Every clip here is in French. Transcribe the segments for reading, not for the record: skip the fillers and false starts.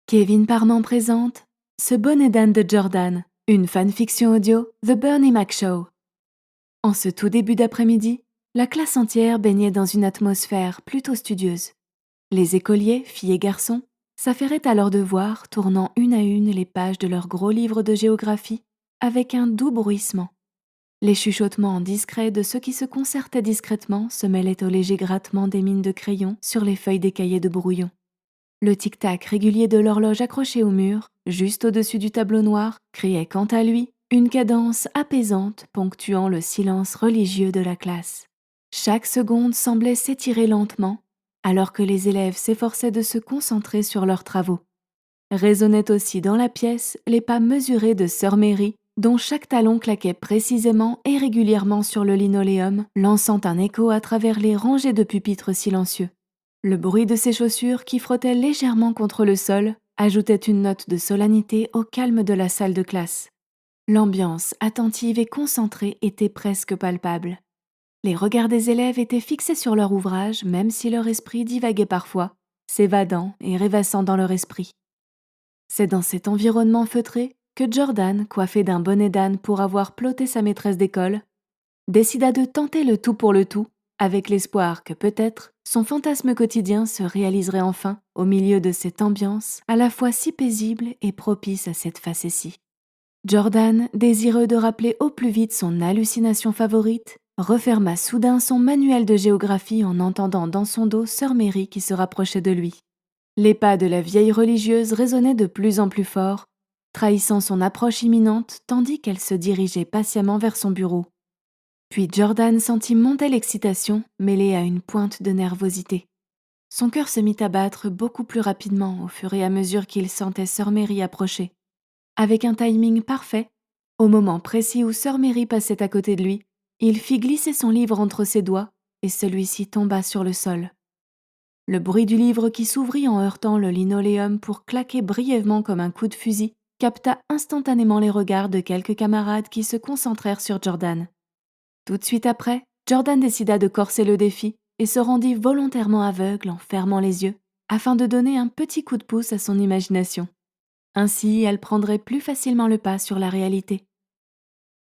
Kevin Parman présente Ce bonnet d'âne de Jordan, une fanfiction audio The Bernie Mac Show. En ce tout début d'après-midi, la classe entière baignait dans une atmosphère plutôt studieuse. Les écoliers, filles et garçons, s'affairaient à leurs devoirs, tournant une à une les pages de leurs gros livres de géographie avec un doux bruissement. Les chuchotements discrets de ceux qui se concertaient discrètement se mêlaient au léger grattement des mines de crayon sur les feuilles des cahiers de brouillon. Le tic-tac régulier de l'horloge accrochée au mur, juste au-dessus du tableau noir, créait quant à lui une cadence apaisante ponctuant le silence religieux de la classe. Chaque seconde semblait s'étirer lentement, alors que les élèves s'efforçaient de se concentrer sur leurs travaux. Résonnaient aussi dans la pièce les pas mesurés de Sœur Mary, dont chaque talon claquait précisément et régulièrement sur le linoléum, lançant un écho à travers les rangées de pupitres silencieux. Le bruit de ses chaussures qui frottaient légèrement contre le sol ajoutait une note de solennité au calme de la salle de classe. L'ambiance attentive et concentrée était presque palpable. Les regards des élèves étaient fixés sur leur ouvrage, même si leur esprit divaguait parfois, s'évadant et rêvassant dans leur esprit. C'est dans cet environnement feutré que Jordan, coiffé d'un bonnet d'âne pour avoir ploté sa maîtresse d'école, décida de tenter le tout pour le tout, avec l'espoir que peut-être son fantasme quotidien se réaliserait enfin au milieu de cette ambiance à la fois si paisible et propice à cette facétie. Jordan, désireux de rappeler au plus vite son hallucination favorite, referma soudain son manuel de géographie en entendant dans son dos Sœur Mary qui se rapprochait de lui. Les pas de la vieille religieuse résonnaient de plus en plus fort, trahissant son approche imminente tandis qu'elle se dirigeait patiemment vers son bureau. Puis Jordan sentit monter l'excitation, mêlée à une pointe de nervosité. Son cœur se mit à battre beaucoup plus rapidement au fur et à mesure qu'il sentait Sœur Mary approcher. Avec un timing parfait, au moment précis où Sœur Mary passait à côté de lui, il fit glisser son livre entre ses doigts et celui-ci tomba sur le sol. Le bruit du livre qui s'ouvrit en heurtant le linoléum pour claquer brièvement comme un coup de fusil capta instantanément les regards de quelques camarades qui se concentrèrent sur Jordan. Tout de suite après, Jordan décida de corser le défi et se rendit volontairement aveugle en fermant les yeux, afin de donner un petit coup de pouce à son imagination. Ainsi, elle prendrait plus facilement le pas sur la réalité.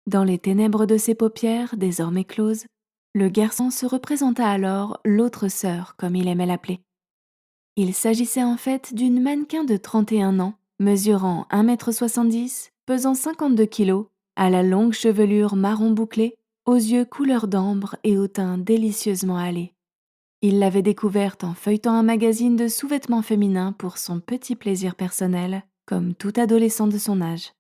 Dans les ténèbres de ses paupières, désormais closes, le garçon se représenta alors l'autre sœur, comme il aimait l'appeler. Il s'agissait en fait d'une mannequin de 31 ans, mesurant 1,70 m, pesant 52 kilos, à la longue chevelure marron bouclée, aux yeux couleur d'ambre et au teint délicieusement hâlé. Il l'avait découverte en feuilletant un magazine de sous-vêtements féminins pour son petit plaisir personnel, comme tout adolescent de son âge.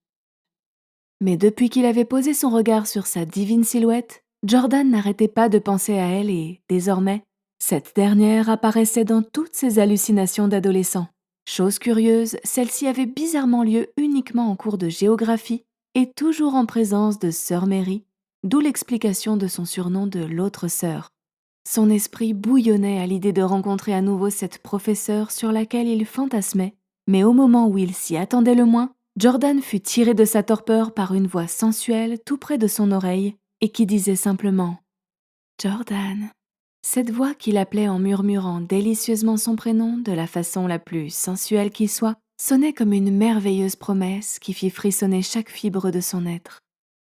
Mais depuis qu'il avait posé son regard sur sa divine silhouette, Jordan n'arrêtait pas de penser à elle et, désormais, cette dernière apparaissait dans toutes ses hallucinations d'adolescent. Chose curieuse, celle-ci avait bizarrement lieu uniquement en cours de géographie et toujours en présence de Sœur Mary, d'où l'explication de son surnom de l'autre sœur. Son esprit bouillonnait à l'idée de rencontrer à nouveau cette professeure sur laquelle il fantasmait, mais au moment où il s'y attendait le moins, Jordan fut tiré de sa torpeur par une voix sensuelle tout près de son oreille et qui disait simplement « Jordan ». Cette voix qu'il appelait en murmurant délicieusement son prénom de la façon la plus sensuelle qui soit, sonnait comme une merveilleuse promesse qui fit frissonner chaque fibre de son être.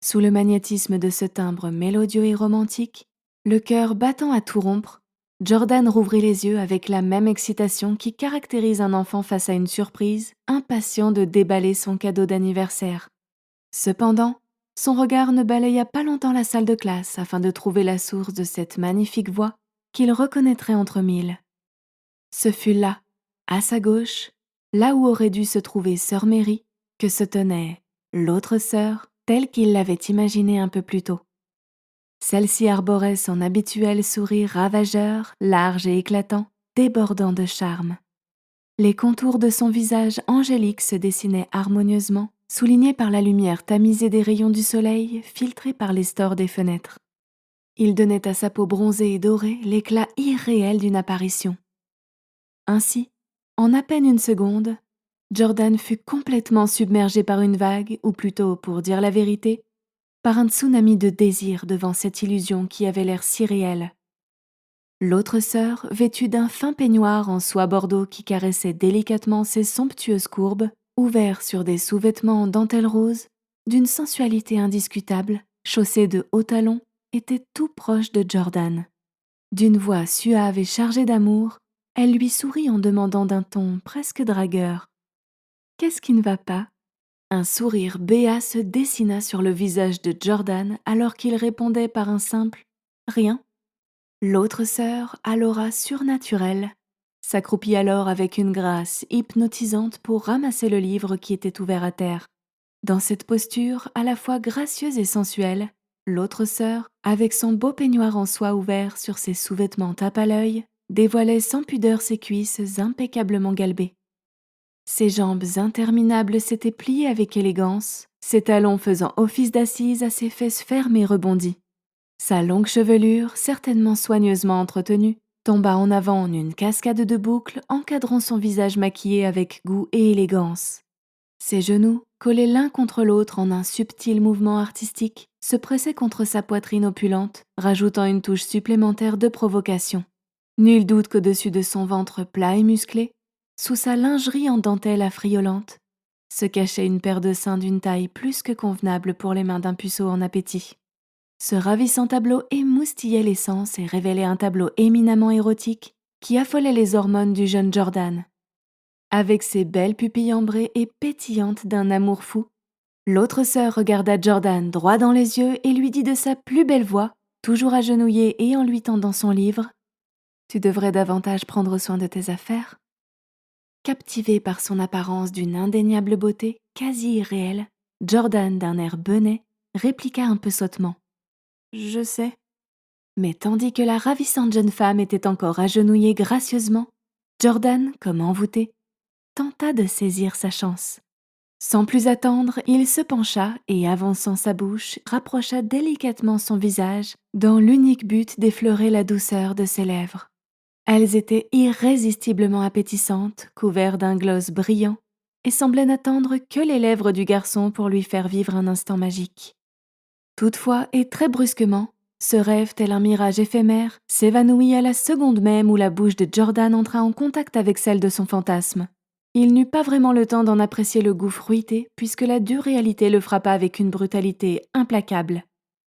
Sous le magnétisme de ce timbre mélodieux et romantique, le cœur battant à tout rompre, Jordan rouvrit les yeux avec la même excitation qui caractérise un enfant face à une surprise, impatient de déballer son cadeau d'anniversaire. Cependant, son regard ne balaya pas longtemps la salle de classe afin de trouver la source de cette magnifique voix qu'il reconnaîtrait entre mille. Ce fut là, à sa gauche, là où aurait dû se trouver Sœur Mary, que se tenait l'autre sœur telle qu'il l'avait imaginée un peu plus tôt. Celle-ci arborait son habituel sourire ravageur, large et éclatant, débordant de charme. Les contours de son visage angélique se dessinaient harmonieusement, soulignés par la lumière tamisée des rayons du soleil filtrés par les stores des fenêtres. Il donnait à sa peau bronzée et dorée l'éclat irréel d'une apparition. Ainsi, en à peine une seconde, Jordan fut complètement submergé par une vague, ou plutôt, pour dire la vérité, par un tsunami de désir devant cette illusion qui avait l'air si réelle. L'autre sœur, vêtue d'un fin peignoir en soie bordeaux qui caressait délicatement ses somptueuses courbes, ouvert sur des sous-vêtements en dentelle rose, d'une sensualité indiscutable, chaussée de hauts talons, était tout proche de Jordan. D'une voix suave et chargée d'amour, elle lui sourit en demandant d'un ton presque dragueur. « Qu'est-ce qui ne va pas ?» Un sourire béat se dessina sur le visage de Jordan alors qu'il répondait par un simple « Rien ». L'autre sœur, à l'aura surnaturelle, s'accroupit alors avec une grâce hypnotisante pour ramasser le livre qui était ouvert à terre. Dans cette posture à la fois gracieuse et sensuelle, l'autre sœur, avec son beau peignoir en soie ouvert sur ses sous-vêtements tape à l'œil, dévoilait sans pudeur ses cuisses impeccablement galbées. Ses jambes interminables s'étaient pliées avec élégance, ses talons faisant office d'assises à ses fesses fermes et rebondies. Sa longue chevelure, certainement soigneusement entretenue, tomba en avant en une cascade de boucles encadrant son visage maquillé avec goût et élégance. Ses genoux, collés l'un contre l'autre en un subtil mouvement artistique, se pressaient contre sa poitrine opulente, rajoutant une touche supplémentaire de provocation. Nul doute qu'au-dessus de son ventre plat et musclé, sous sa lingerie en dentelle affriolante, se cachait une paire de seins d'une taille plus que convenable pour les mains d'un puceau en appétit. Ce ravissant tableau émoustillait les sens et révélait un tableau éminemment érotique qui affolait les hormones du jeune Jordan. Avec ses belles pupilles ambrées et pétillantes d'un amour fou, l'autre sœur regarda Jordan droit dans les yeux et lui dit de sa plus belle voix, toujours agenouillée et en lui tendant son livre, « Tu devrais davantage prendre soin de tes affaires ». Captivé par son apparence d'une indéniable beauté quasi irréelle, Jordan, d'un air benêt, répliqua un peu sottement. « Je sais. » Mais tandis que la ravissante jeune femme était encore agenouillée gracieusement, Jordan, comme envoûté, tenta de saisir sa chance. Sans plus attendre, il se pencha et, avançant sa bouche, rapprocha délicatement son visage dans l'unique but d'effleurer la douceur de ses lèvres. Elles étaient irrésistiblement appétissantes, couvertes d'un gloss brillant, et semblaient n'attendre que les lèvres du garçon pour lui faire vivre un instant magique. Toutefois, et très brusquement, ce rêve, tel un mirage éphémère, s'évanouit à la seconde même où la bouche de Jordan entra en contact avec celle de son fantasme. Il n'eut pas vraiment le temps d'en apprécier le goût fruité, puisque la dure réalité le frappa avec une brutalité implacable.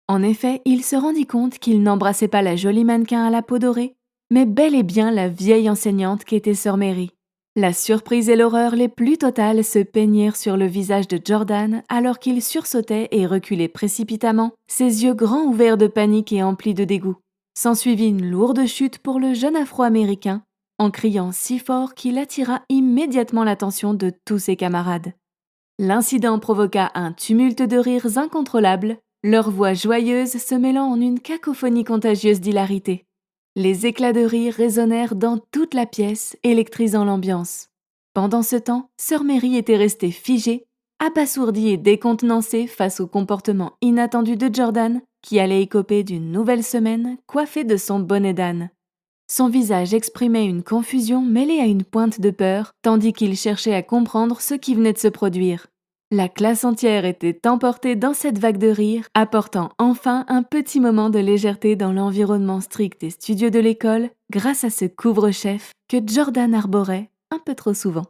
En effet, il se rendit compte qu'il n'embrassait pas la jolie mannequin à la peau dorée, mais bel et bien la vieille enseignante qu'était sœur Mary. La surprise et l'horreur les plus totales se peignirent sur le visage de Jordan alors qu'il sursautait et reculait précipitamment, ses yeux grands ouverts de panique et emplis de dégoût. S'ensuivit une lourde chute pour le jeune Afro-Américain, en criant si fort qu'il attira immédiatement l'attention de tous ses camarades. L'incident provoqua un tumulte de rires incontrôlables, leurs voix joyeuses se mêlant en une cacophonie contagieuse d'hilarité. Les éclats de rire résonnèrent dans toute la pièce, électrisant l'ambiance. Pendant ce temps, sœur Mary était restée figée, abasourdie et décontenancée face au comportement inattendu de Jordan, qui allait écoper d'une nouvelle semaine coiffée de son bonnet d'âne. Son visage exprimait une confusion mêlée à une pointe de peur, tandis qu'il cherchait à comprendre ce qui venait de se produire. La classe entière était emportée dans cette vague de rire, apportant enfin un petit moment de légèreté dans l'environnement strict et studieux de l'école, grâce à ce couvre-chef que Jordan arborait un peu trop souvent.